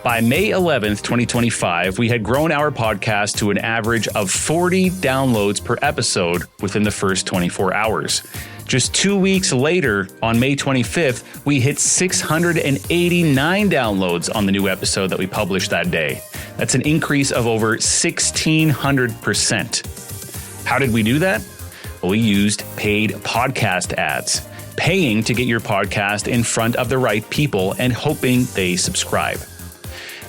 By May 11th, 2025, we had grown our podcast to an average of 40 downloads per episode within the first 24 hours. Just 2 weeks later, on May 25th, we hit 689 downloads on the new episode that we published that day. That's an increase of over 1,600%. How did we do that? Well, we used paid podcast ads, paying to get your podcast in front of the right people and hoping they subscribe.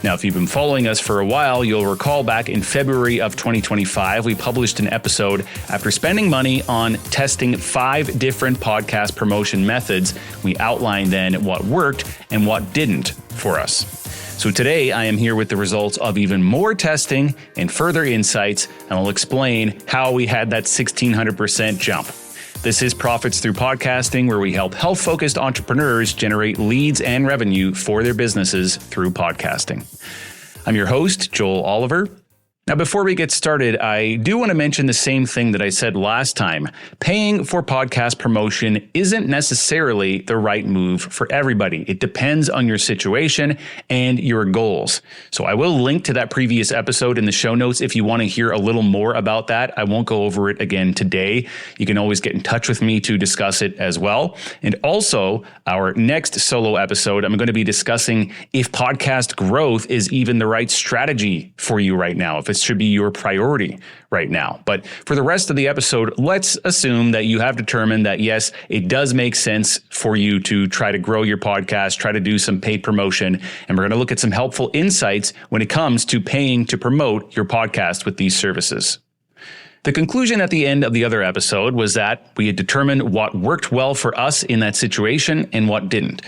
Now, if you've been following us for a while, you'll recall back in February of 2025, we published an episode after spending money on testing 5 different podcast promotion methods. We outlined then what worked and what didn't for us. So today I am here with the results of even more testing and further insights, and I'll explain how we had that 1,600% jump. This is Profits Through Podcasting, where we help health-focused entrepreneurs generate leads and revenue for their businesses through podcasting. I'm your host, Joel Oliver. Now, before we get started, I do want to mention the same thing that I said last time. Paying for podcast promotion isn't necessarily the right move for everybody. It depends on your situation and your goals. So I will link to that previous episode in the show notes if you want to hear a little more about that. I won't go over it again today. You can always get in touch with me to discuss it as well. And also, our next solo episode, I'm going to be discussing if podcast growth is even the right strategy for you right now, if it should be your priority right now. But for the rest of the episode, let's assume that you have determined that, yes, it does make sense for you to try to grow your podcast, try to do some paid promotion. And we're going to look at some helpful insights when it comes to paying to promote your podcast with these services. The conclusion at the end of the other episode was that we had determined what worked well for us in that situation and what didn't.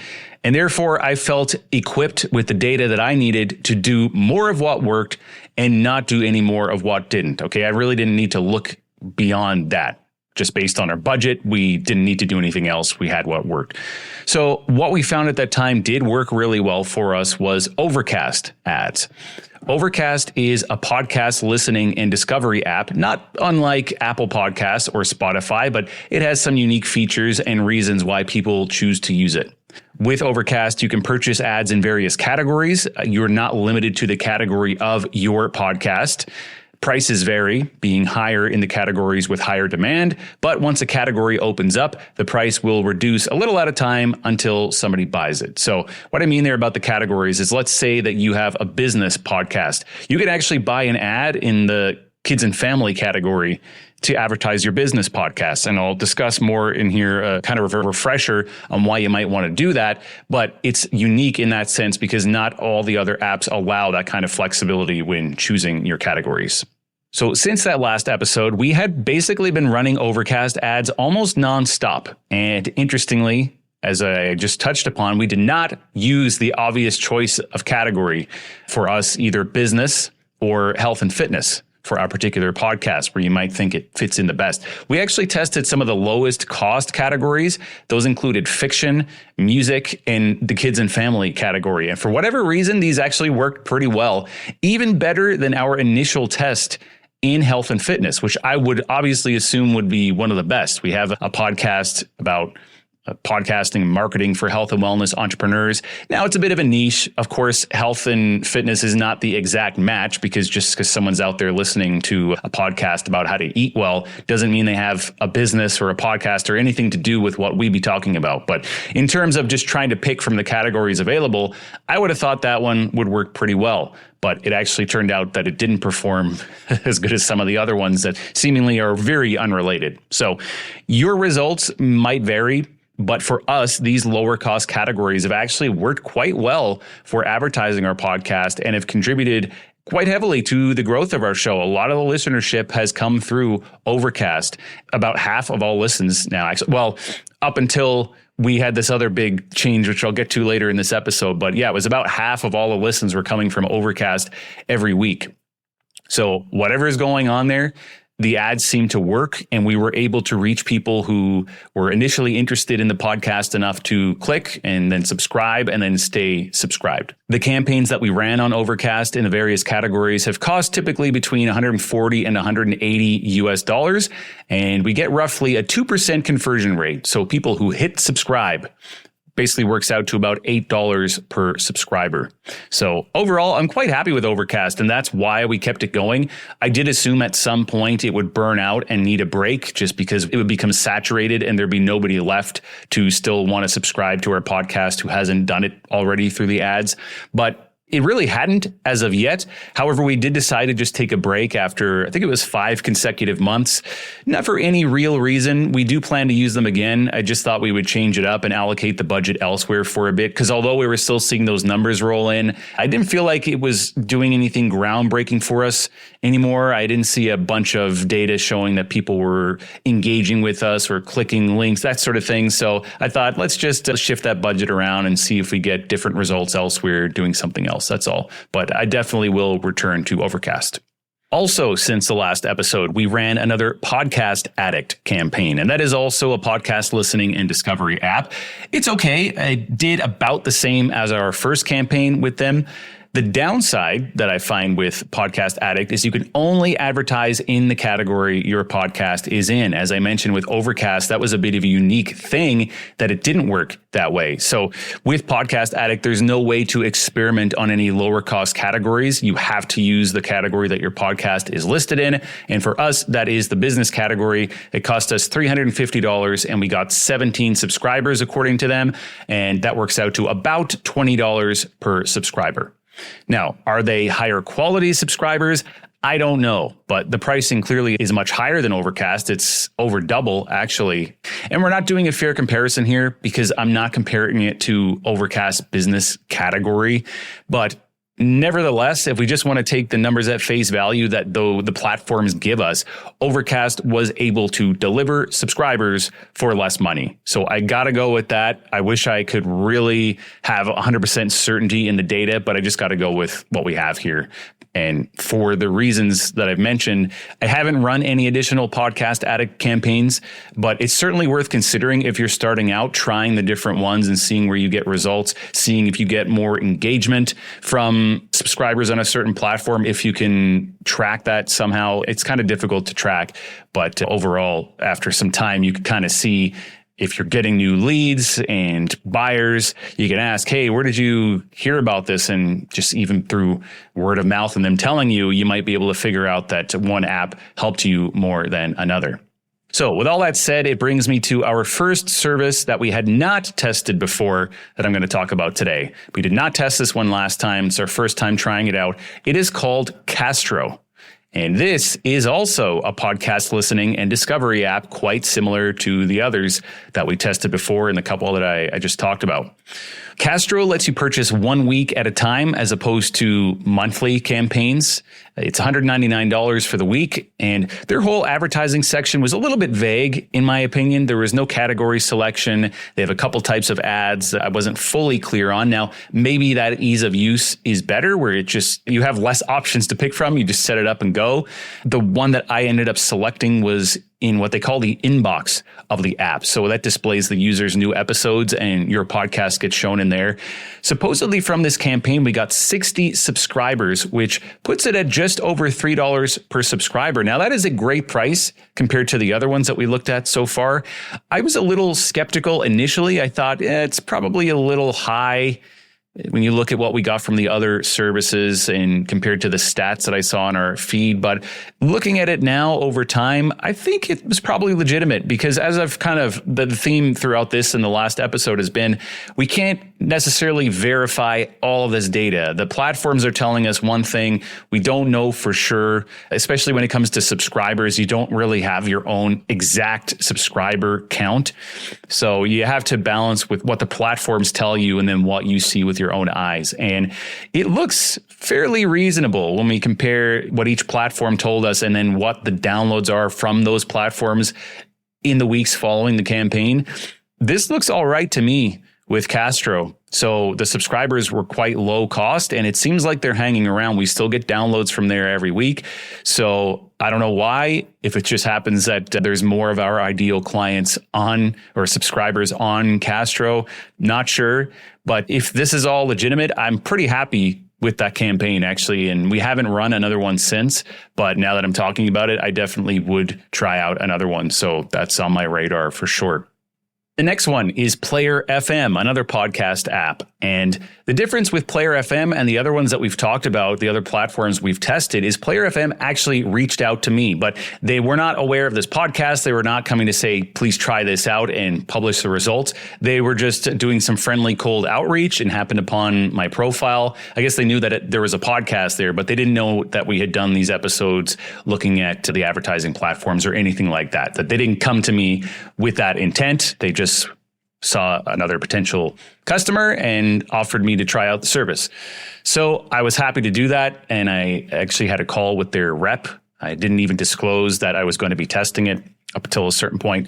And therefore, I felt equipped with the data that I needed to do more of what worked and not do any more of what didn't. Okay, I really didn't need to look beyond that. Just based on our budget, we didn't need to do anything else. We had what worked. So what we found at that time did work really well for us was Overcast ads. Overcast is a podcast listening and discovery app, not unlike Apple Podcasts or Spotify, but it has some unique features and reasons why people choose to use it. With Overcast, you can purchase ads in various categories. You're not limited to the category of your podcast. Prices vary, being higher in the categories with higher demand, but once a category opens up, the price will reduce a little at a time until somebody buys it. So what I mean there about the categories is, let's say that you have a business podcast. You can actually buy an ad in the kids and family category to advertise your business podcast. And I'll discuss more in here, kind of a refresher on why you might want to do that. But it's unique in that sense because not all the other apps allow that kind of flexibility when choosing your categories. So since that last episode, we had basically been running Overcast ads almost nonstop. And interestingly, as I just touched upon, we did not use the obvious choice of category for us, either business or health and fitness, for our particular podcast where you might think it fits in the best. We actually tested some of the lowest cost categories. Those included fiction, music, and the kids and family category. And for whatever reason, these actually worked pretty well, even better than our initial test in health and fitness, which I would obviously assume would be one of the best. We have a podcast about podcasting and marketing for health and wellness entrepreneurs. Now, it's a bit of a niche. Of course, health and fitness is not the exact match, because just because someone's out there listening to a podcast about how to eat well doesn't mean they have a business or a podcast or anything to do with what we be talking about. But in terms of just trying to pick from the categories available, I would have thought that one would work pretty well. But it actually turned out that it didn't perform as good as some of the other ones that seemingly are very unrelated. So your results might vary. But for us, these lower cost categories have actually worked quite well for advertising our podcast and have contributed quite heavily to the growth of our show. A lot of the listenership has come through Overcast. About half of all listens now, actually, well, up until we had this other big change, which I'll get to later in this episode. But yeah, it was about half of all the listens were coming from Overcast every week. So whatever is going on there, the ads seemed to work, and we were able to reach people who were initially interested in the podcast enough to click and then subscribe and then stay subscribed. The campaigns that we ran on Overcast in the various categories have cost typically between $140 and $180 US, and we get roughly a 2% conversion rate. So people who hit subscribe basically works out to about $8 per subscriber. So overall, I'm quite happy with Overcast, and that's why we kept it going. I did assume at some point it would burn out and need a break just because it would become saturated and there'd be nobody left to still want to subscribe to our podcast who hasn't done it already through the ads. But it really hadn't as of yet. However, we did decide to just take a break after, I think it was 5 consecutive months. Not for any real reason. We do plan to use them again. I just thought we would change it up and allocate the budget elsewhere for a bit. Because although we were still seeing those numbers roll in, I didn't feel like it was doing anything groundbreaking for us anymore. I didn't see a bunch of data showing that people were engaging with us or clicking links, that sort of thing. So I thought, let's just shift that budget around and see if we get different results elsewhere doing something else. That's all. But I definitely will return to Overcast. Also, since the last episode, we ran another Podcast Addict campaign, and that is also a podcast listening and discovery app. It's okay. I did about the same as our first campaign with them. The downside that I find with Podcast Addict is you can only advertise in the category your podcast is in. As I mentioned with Overcast, that was a bit of a unique thing that it didn't work that way. So with Podcast Addict, there's no way to experiment on any lower cost categories. You have to use the category that your podcast is listed in. And for us, that is the business category. It cost us $350 and we got 17 subscribers according to them. And that works out to about $20 per subscriber. Now, are they higher quality subscribers? I don't know, but the pricing clearly is much higher than Overcast. It's over double, actually. And we're not doing a fair comparison here because I'm not comparing it to Overcast business category. But nevertheless, if we just want to take the numbers at face value that though the platforms give us, Overcast was able to deliver subscribers for less money. So I got to go with that. I wish I could really have 100% certainty in the data, but I just got to go with what we have here. And for the reasons that I've mentioned, I haven't run any additional Podcast Addict campaigns, but it's certainly worth considering if you're starting out, trying the different ones and seeing where you get results, seeing if you get more engagement from subscribers on a certain platform. If you can track that somehow, it's kind of difficult to track, but overall, after some time, you can kind of see if you're getting new leads and buyers. You can ask, hey, where did you hear about this? And just even through word of mouth and them telling you, you might be able to figure out that one app helped you more than another. So with all that said, it brings me to our first service that we had not tested before that I'm going to talk about today. We did not test this one last time. It's our first time trying it out. It is called Castro. And this is also a podcast listening and discovery app, quite similar to the others that we tested before and the couple that I just talked about. Castro lets you purchase 1 week at a time as opposed to monthly campaigns. It's $199 for the week, and their whole advertising section was a little bit vague, in my opinion. There was no category selection. They have a couple types of ads that I wasn't fully clear on. Now, maybe that ease of use is better, where you have less options to pick from. You just set it up and go. The one that I ended up selecting was in what they call the inbox of the app. So that displays the user's new episodes and your podcast gets shown in there. Supposedly from this campaign, we got 60 subscribers, which puts it at just over $3 per subscriber. Now that is a great price compared to the other ones that we looked at so far. I was a little skeptical initially. I thought it's probably a little high when you look at what we got from the other services and compared to the stats that I saw in our feed. But looking at it now over time, I think it was probably legitimate because as I've kind of, the theme throughout this and the last episode has been, we can't necessarily verify all of this data. The platforms are telling us one thing. We don't know for sure, especially when it comes to subscribers. You don't really have your own exact subscriber count. So you have to balance with what the platforms tell you and then what you see with your own eyes. And it looks fairly reasonable when we compare what each platform told us and then what the downloads are from those platforms in the weeks following the campaign. This looks all right to me with Castro. So the subscribers were quite low cost and it seems like they're hanging around. We still get downloads from there every week. So I don't know why, if it just happens that there's more of our ideal clients on or subscribers on Castro, not sure. But if this is all legitimate, I'm pretty happy with that campaign actually. And we haven't run another one since, but now that I'm talking about it, I definitely would try out another one. So that's on my radar for sure. The next one is Player FM, another podcast app. And the difference with Player FM and the other ones that we've talked about, the other platforms we've tested, is Player FM actually reached out to me, but they were not aware of this podcast. They were not coming to say, please try this out and publish the results. They were just doing some friendly cold outreach and happened upon my profile. I guess they knew that there was a podcast there, but they didn't know that we had done these episodes looking at the advertising platforms or anything like that. That they didn't come to me with that intent. They just saw another potential customer and offered me to try out the service. So I was happy to do that. And I actually had a call with their rep. I didn't even disclose that I was going to be testing it up until a certain point.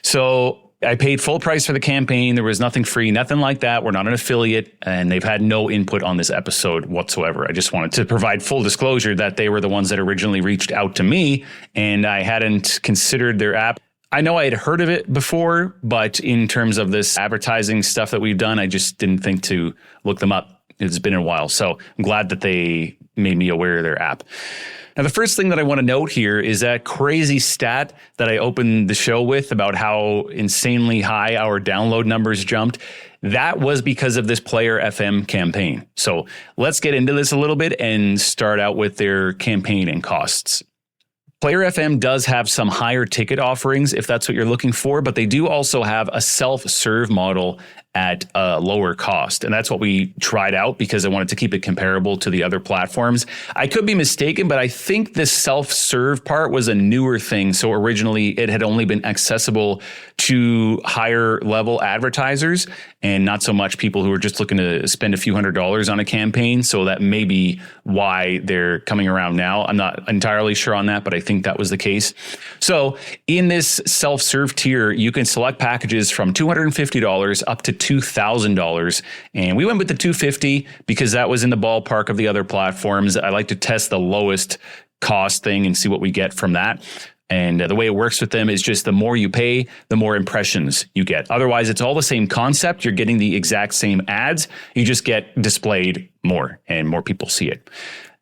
So I paid full price for the campaign. There was nothing free, nothing like that. We're not an affiliate, and they've had no input on this episode whatsoever. I just wanted to provide full disclosure that they were the ones that originally reached out to me, and I hadn't considered their app. I know I had heard of it before, but in terms of this advertising stuff that we've done, I just didn't think to look them up. It's been a while. So I'm glad that they made me aware of their app. Now, the first thing that I want to note here is that crazy stat that I opened the show with about how insanely high our download numbers jumped. That was because of this Player FM campaign. So let's get into this a little bit and start out with their campaign and costs. Player FM does have some higher ticket offerings if that's what you're looking for, but they do also have a self-serve model at a lower cost. And that's what we tried out because I wanted to keep it comparable to the other platforms. I could be mistaken, but I think this self-serve part was a newer thing. So originally it had only been accessible to higher level advertisers and not so much people who were just looking to spend a few $100s on a campaign. So that may be why they're coming around now. I'm not entirely sure on that, but I think that was the case. So in this self-serve tier, you can select packages from $250 up to $2,000. And we went with the $250 because that was in the ballpark of the other platforms. I like to test the lowest cost thing and see what we get from that. And the way it works with them is just the more you pay, the more impressions you get. Otherwise, it's all the same concept. You're getting the exact same ads. You just get displayed more and more people see it.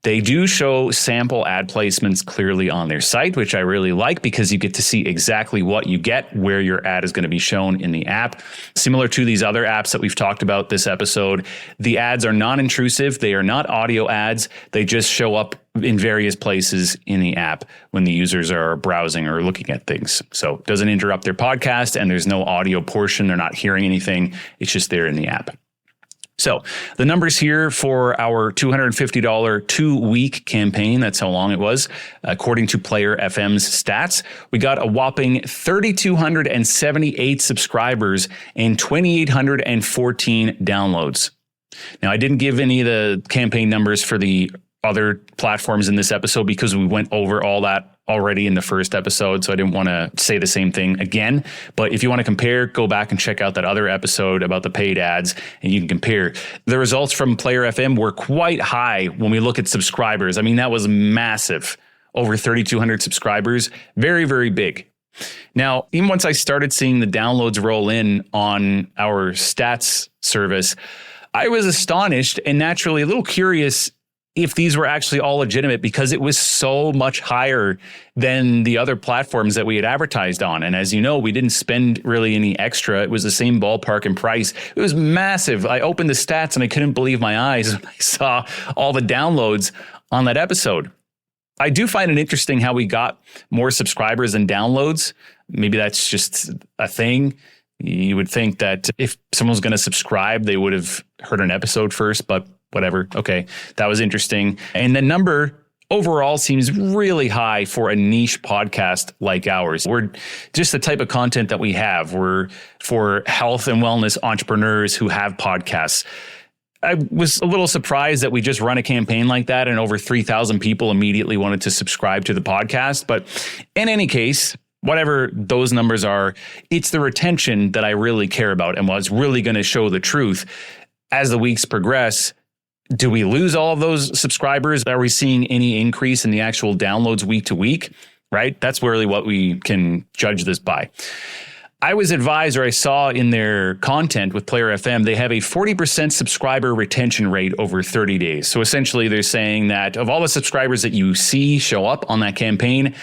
They do show sample ad placements clearly on their site, which I really like because you get to see exactly what you get, where your ad is going to be shown in the app. Similar to these other apps that we've talked about this episode, the ads are non-intrusive. They are not audio ads. They just show up in various places in the app when the users are browsing or looking at things. So it doesn't interrupt their podcast and there's no audio portion. They're not hearing anything. It's just there in the app. So the numbers here for our $250 2-week campaign, that's how long it was, according to Player FM's stats, we got a whopping 3,278 subscribers and 2,814 downloads. Now, I didn't give any of the campaign numbers for the other platforms in this episode because we went over all that already in the first episode, so I didn't want to say the same thing again. But if you want to compare, go back and check out that other episode about the paid ads, and you can compare. The results from Player FM were quite high when we look at subscribers. I mean, that was massive. Over 3,200 subscribers. Very, very big. Now, even once I started seeing the downloads roll in on our stats service, I was astonished and naturally a little curious if these were actually all legitimate because it was so much higher than the other platforms that we had advertised on. And as you know, we didn't spend really any extra. It was the same ballpark in price. It was massive. I opened the stats and I couldn't believe my eyes when I saw all the downloads on that episode. I do find it interesting how we got more subscribers than downloads. Maybe that's just a thing. You would think that if someone's going to subscribe, they would have heard an episode first, but whatever. Okay, that was interesting. And the number overall seems really high for a niche podcast like ours. We're just the type of content that we have. We're for health and wellness entrepreneurs who have podcasts. I was a little surprised that we just run a campaign like that and over 3,000 people immediately wanted to subscribe to the podcast. But in any case, whatever those numbers are, it's the retention that I really care about and what's really going to show the truth as the weeks progress. Do we lose all of those subscribers? Are we seeing any increase in the actual downloads week to week? Right? That's really what we can judge this by. I was advised, or I saw in their content with Player FM, they have a 40% subscriber retention rate over 30 days. So essentially they're saying that of all the subscribers that you see show up on that campaign,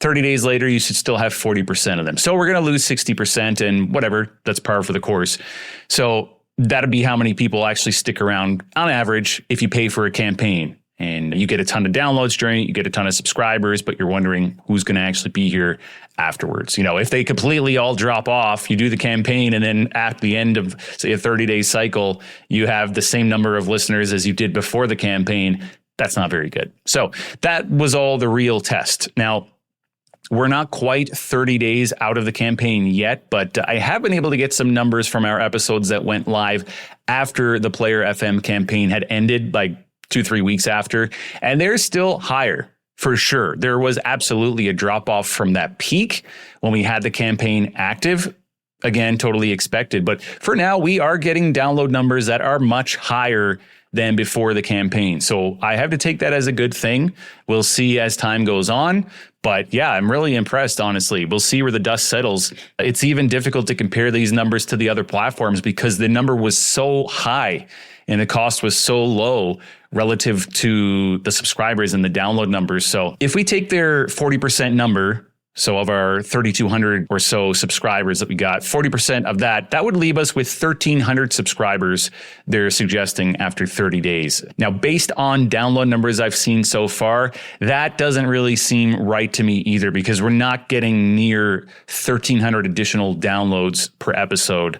30 days later, you should still have 40% of them. So we're going to lose 60% and whatever, that's par for the course. So that'd be how many people actually stick around on average if you pay for a campaign. And you get a ton of downloads during it, you get a ton of subscribers, but you're wondering who's going to actually be here afterwards. If they completely all drop off, you do the campaign, and then at the end of, say, a 30-day cycle, you have the same number of listeners as you did before the campaign. That's not very good. So that was all the real test. Now, we're not quite 30 days out of the campaign yet, but I have been able to get some numbers from our episodes that went live after the Player FM campaign had ended, like 2-3 weeks after, and they're still higher for sure. There was absolutely a drop off from that peak when we had the campaign active. Again, totally expected. But for now, we are getting download numbers that are much higher than before the campaign. So I have to take that as a good thing. We'll see as time goes on. But yeah, I'm really impressed, honestly. We'll see where the dust settles. It's even difficult to compare these numbers to the other platforms because the number was so high and the cost was so low relative to the subscribers and the download numbers. So if we take their 40% number, so of our 3,200 or so subscribers that we got, 40% of that would leave us with 1,300 subscribers they're suggesting after 30 days. Now, based on download numbers I've seen so far, that doesn't really seem right to me either, because we're not getting near 1,300 additional downloads per episode.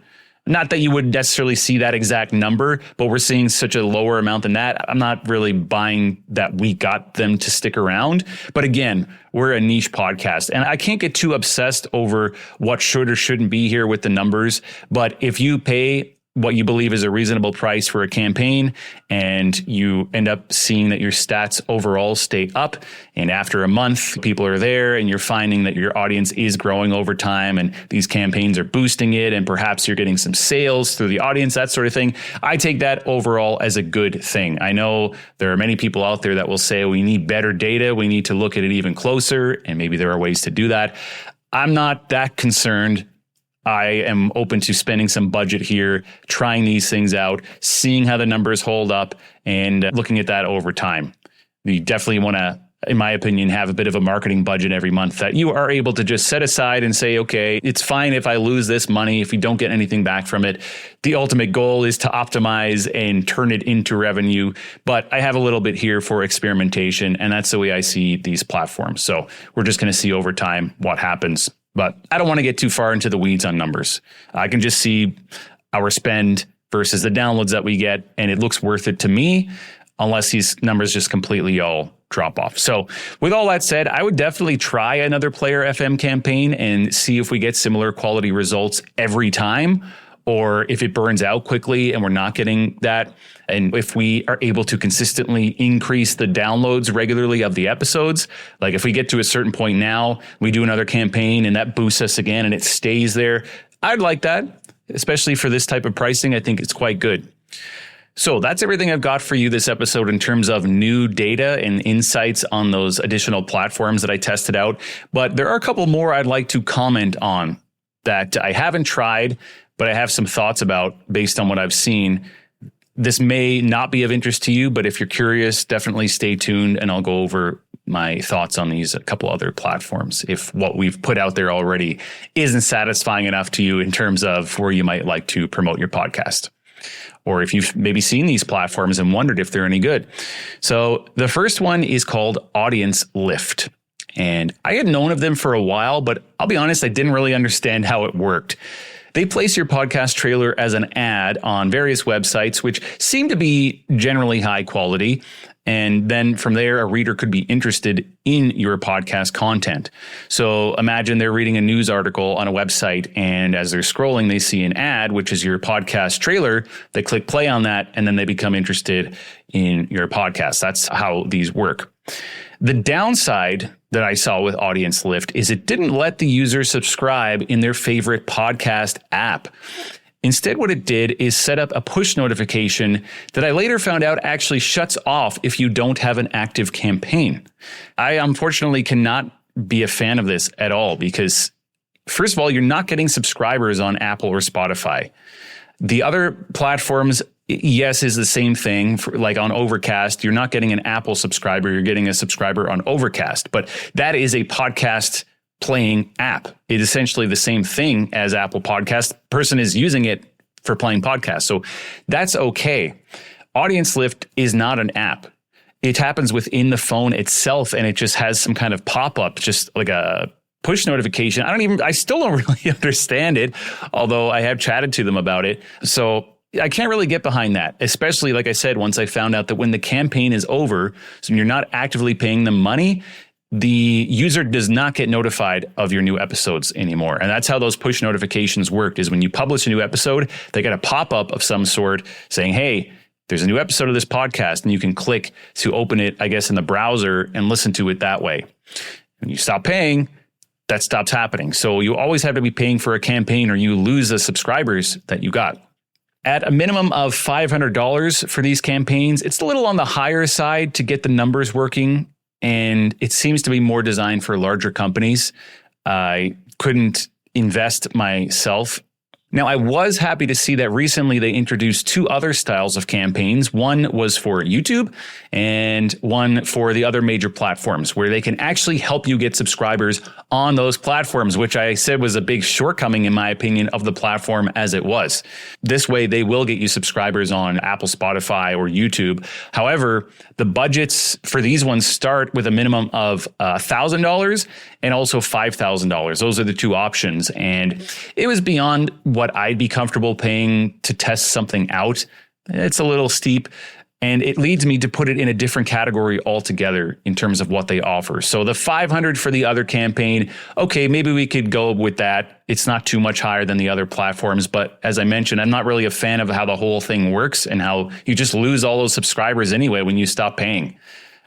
Not that you would necessarily see that exact number, but we're seeing such a lower amount than that. I'm not really buying that we got them to stick around. But again, we're a niche podcast, and I can't get too obsessed over what should or shouldn't be here with the numbers. But if you pay what you believe is a reasonable price for a campaign, and you end up seeing that your stats overall stay up, and after a month, people are there, and you're finding that your audience is growing over time, and these campaigns are boosting it, and perhaps you're getting some sales through the audience, that sort of thing, I take that overall as a good thing. I know there are many people out there that will say we need better data, we need to look at it even closer, and maybe there are ways to do that. I'm not that concerned. I am open to spending some budget here, trying these things out, seeing how the numbers hold up, and looking at that over time. You definitely want to, in my opinion, have a bit of a marketing budget every month that you are able to just set aside and say, okay, it's fine if I lose this money, if you don't get anything back from it. The ultimate goal is to optimize and turn it into revenue. But I have a little bit here for experimentation, and that's the way I see these platforms. So we're just going to see over time what happens. But I don't want to get too far into the weeds on numbers. I can just see our spend versus the downloads that we get, and it looks worth it to me, unless these numbers just completely all drop off. So with all that said, I would definitely try another Player FM campaign and see if we get similar quality results every time, or if it burns out quickly and we're not getting that. And if we are able to consistently increase the downloads regularly of the episodes, like if we get to a certain point now, we do another campaign and that boosts us again and it stays there, I'd like that, especially for this type of pricing. I think it's quite good. So that's everything I've got for you this episode in terms of new data and insights on those additional platforms that I tested out. But there are a couple more I'd like to comment on that I haven't tried, but I have some thoughts about based on what I've seen. This may not be of interest to you, but if you're curious, definitely stay tuned and I'll go over my thoughts on these a couple other platforms if what we've put out there already isn't satisfying enough to you in terms of where you might like to promote your podcast. Or if you've maybe seen these platforms and wondered if they're any good. So the first one is called AudienceLift. And I had known of them for a while, but I'll be honest, I didn't really understand how it worked. They place your podcast trailer as an ad on various websites, which seem to be generally high quality. And then from there, a reader could be interested in your podcast content. So imagine they're reading a news article on a website, and as they're scrolling, they see an ad, which is your podcast trailer. They click play on that, and then they become interested in your podcast. That's how these work. The downside that I saw with AudienceLift is it didn't let the user subscribe in their favorite podcast app. Instead, what it did is set up a push notification that I later found out actually shuts off if you don't have an active campaign. I unfortunately cannot be a fan of this at all because, first of all, you're not getting subscribers on Apple or Spotify. The other platforms yes is the same thing. Like on Overcast, you're not getting an Apple subscriber, you're getting a subscriber on Overcast. But that is a podcast playing app. It's essentially the same thing as Apple Podcast. Person is using it for playing podcasts. So that's okay. AudienceLift is not an app. It happens within the phone itself, and it just has some kind of pop-up, just like a push notification. I still don't really understand it, although I have chatted to them about it. So I can't really get behind that, especially like I said, once I found out that when the campaign is over, so you're not actively paying them money, the user does not get notified of your new episodes anymore. And that's how those push notifications worked, is when you publish a new episode, they get a pop-up of some sort saying, hey, there's a new episode of this podcast, and you can click to open it, I guess, in the browser and listen to it that way. When you stop paying, that stops happening. So you always have to be paying for a campaign, or you lose the subscribers that you got. At a minimum of $500 for these campaigns, it's a little on the higher side to get the numbers working, and it seems to be more designed for larger companies. I couldn't invest myself. Now, I was happy to see that recently they introduced two other styles of campaigns. One was for YouTube and one for the other major platforms, where they can actually help you get subscribers on those platforms, which I said was a big shortcoming, in my opinion, of the platform as it was. This way, they will get you subscribers on Apple, Spotify, or YouTube. However, the budgets for these ones start with a minimum of $1,000 and also $5,000. Those are the two options. And it was beyond what I'd be comfortable paying to test something out. It's a little steep, and it leads me to put it in a different category altogether in terms of what they offer. So the $500 for the other campaign, okay, maybe we could go with that. It's not too much higher than the other platforms, but as I mentioned, I'm not really a fan of how the whole thing works and how you just lose all those subscribers anyway when you stop paying.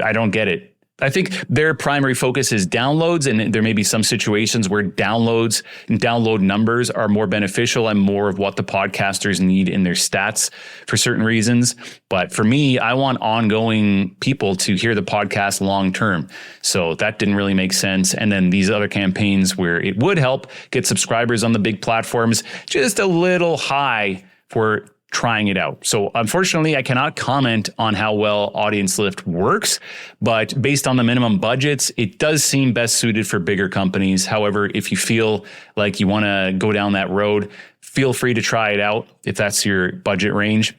I don't get it. I think their primary focus is downloads, and there may be some situations where downloads and download numbers are more beneficial and more of what the podcasters need in their stats for certain reasons. But for me, I want ongoing people to hear the podcast long term. So that didn't really make sense. And then these other campaigns where it would help get subscribers on the big platforms, just a little high for trying it out. So unfortunately, I cannot comment on how well AudienceLift works, but based on the minimum budgets, it does seem best suited for bigger companies. However, if you feel like you want to go down that road, feel free to try it out if that's your budget range.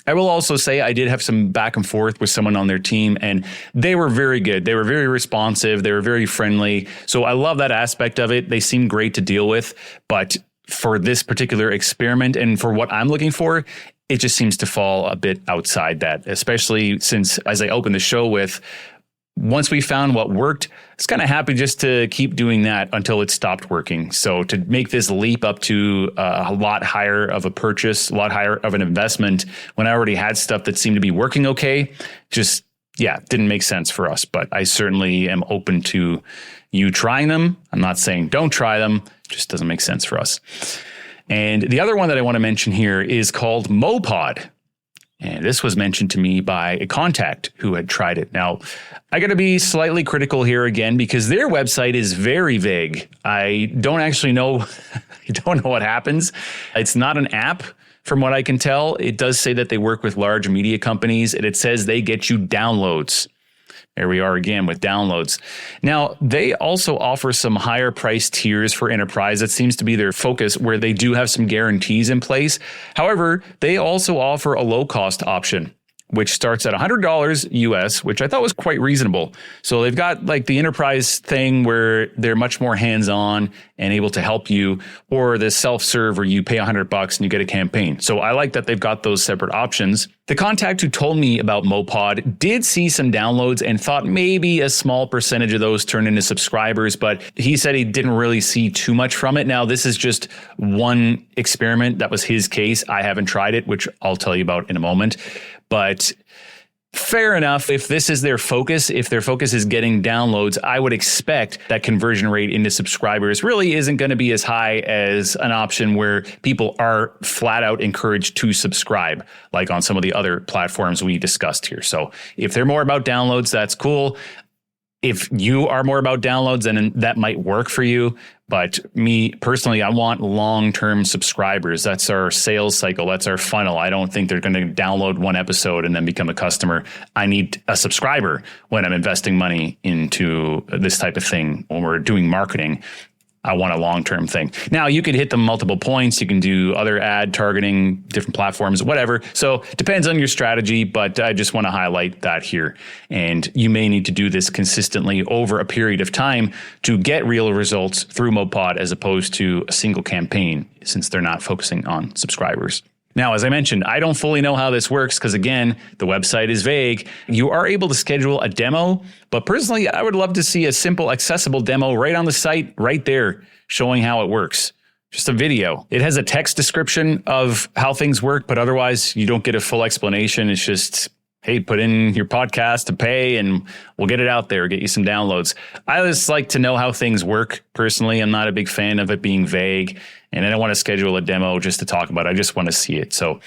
I will also say I did have some back and forth with someone on their team, and they were very good. They were very responsive. They were very friendly. So I love that aspect of it. They seem great to deal with, but for this particular experiment and for what I'm looking for, it just seems to fall a bit outside that, especially since, as I opened the show with, once we found what worked, it's kind of happy just to keep doing that until it stopped working. So to make this leap up to a lot higher of a purchase, a lot higher of an investment, when I already had stuff that seemed to be working okay, just, didn't make sense for us. But I certainly am open to you trying them. I'm not saying don't try them. Just doesn't make sense for us. And the other one that I want to mention here is called mowPod. And this was mentioned to me by a contact who had tried it. Now, I got to be slightly critical here again, because their website is very vague. I don't actually know. I don't know what happens. It's not an app. From what I can tell, it does say that they work with large media companies, and it says they get you downloads. There we are again with downloads. Now, they also offer some higher price tiers for enterprise. That seems to be their focus, where they do have some guarantees in place. However, they also offer a low cost option, which starts at $100 US, which I thought was quite reasonable. So they've got like the enterprise thing where they're much more hands-on and able to help you, or the self-serve where you pay $100 and you get a campaign. So I like that they've got those separate options. The contact who told me about mowPod did see some downloads and thought maybe a small percentage of those turned into subscribers, but he said he didn't really see too much from it. Now, this is just one experiment. That was his case. I haven't tried it, which I'll tell you about in a moment. But fair enough, if this is their focus, if their focus is getting downloads, I would expect that conversion rate into subscribers really isn't going to be as high as an option where people are flat out encouraged to subscribe, like on some of the other platforms we discussed here. So if they're more about downloads, that's cool. If you are more about downloads, then that might work for you. But me personally, I want long-term subscribers. That's our sales cycle. That's our funnel. I don't think they're going to download one episode and then become a customer. I need a subscriber when I'm investing money into this type of thing. When we're doing marketing, I want a long-term thing. Now, you could hit them multiple points. You can do other ad targeting, different platforms, whatever. So it depends on your strategy, but I just want to highlight that here. And you may need to do this consistently over a period of time to get real results through mowPod as opposed to a single campaign, since they're not focusing on subscribers. Now, as I mentioned, I don't fully know how this works because, again, the website is vague. You are able to schedule a demo, but personally, I would love to see a simple, accessible demo right on the site, right there, showing how it works. Just a video. It has a text description of how things work, but otherwise, you don't get a full explanation. It's just, hey, put in your podcast to pay and we'll get it out there, get you some downloads. I just like to know how things work. Personally, I'm not a big fan of it being vague. And I don't want to schedule a demo just to talk about it. I just want to see it. So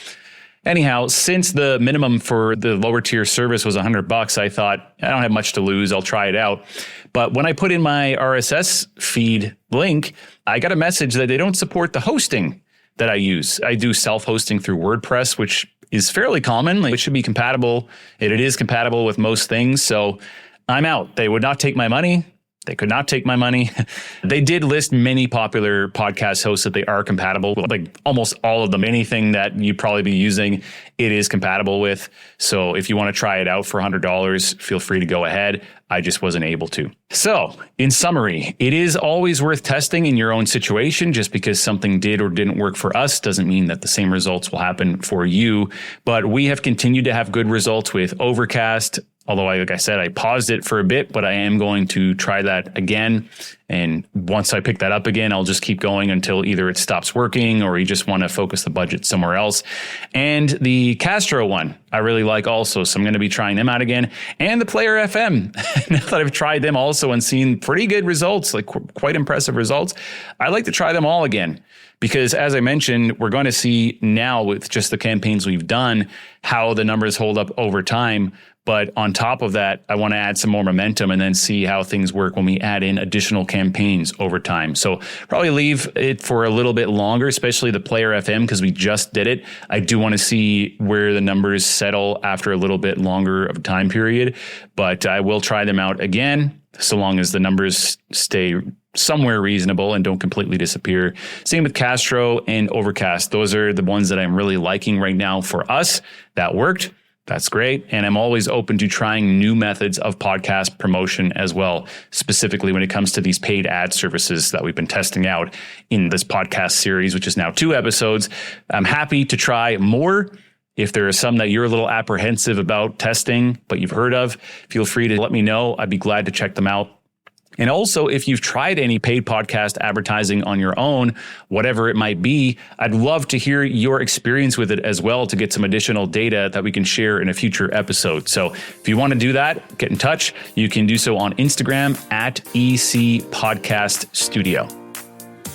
anyhow, since the minimum for the lower tier service was $100, I thought, I don't have much to lose. I'll try it out. But when I put in my RSS feed link, I got a message that they don't support the hosting that I use. I do self-hosting through WordPress, which is fairly common. It should be compatible. It is compatible with most things. So I'm out. They would not take my money. They could not take my money. They did list many popular podcast hosts that they are compatible with, like almost all of them. Anything that you'd probably be using, it is compatible with. So if you want to try it out for $100, feel free to go ahead. I just wasn't able to. So in summary, it is always worth testing in your own situation. Just because something did or didn't work for us doesn't mean that the same results will happen for you. But we have continued to have good results with Overcast. Although, like I said, I paused it for a bit, but I am going to try that again. And once I pick that up again, I'll just keep going until either it stops working or you just want to focus the budget somewhere else. And the Castro one, I really like also. So I'm going to be trying them out again. And the Player FM, now that I've tried them also and seen pretty good results, like quite impressive results, I'd like to try them all again. Because as I mentioned, we're going to see now with just the campaigns we've done, how the numbers hold up over time. But on top of that, I want to add some more momentum and then see how things work when we add in additional campaigns over time. So probably leave it for a little bit longer, especially the Player FM, because we just did it. I do want to see where the numbers settle after a little bit longer of a time period, but I will try them out again, so long as the numbers stay somewhere reasonable and don't completely disappear. Same with Castro and Overcast. Those are the ones that I'm really liking right now for us. That worked. That's great. And I'm always open to trying new methods of podcast promotion as well, specifically when it comes to these paid ad services that we've been testing out in this podcast series, which is now 2 episodes. I'm happy to try more. If there are some that you're a little apprehensive about testing, but you've heard of, feel free to let me know. I'd be glad to check them out. And also, if you've tried any paid podcast advertising on your own, whatever it might be, I'd love to hear your experience with it as well to get some additional data that we can share in a future episode. So if you want to do that, get in touch. You can do so on Instagram at EC Podcast Studio.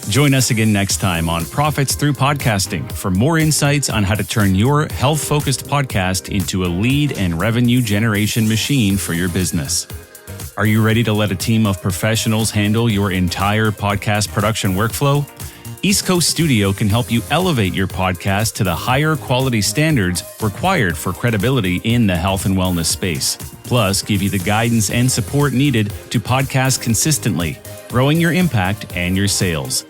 Join us again next time on Profits Through Podcasting for more insights on how to turn your health-focused podcast into a lead and revenue generation machine for your business. Are you ready to let a team of professionals handle your entire podcast production workflow? East Coast Studio can help you elevate your podcast to the higher quality standards required for credibility in the health and wellness space. Plus, give you the guidance and support needed to podcast consistently, growing your impact and your sales.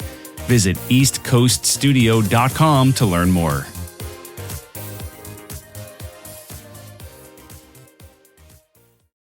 Visit eastcoaststudio.com to learn more.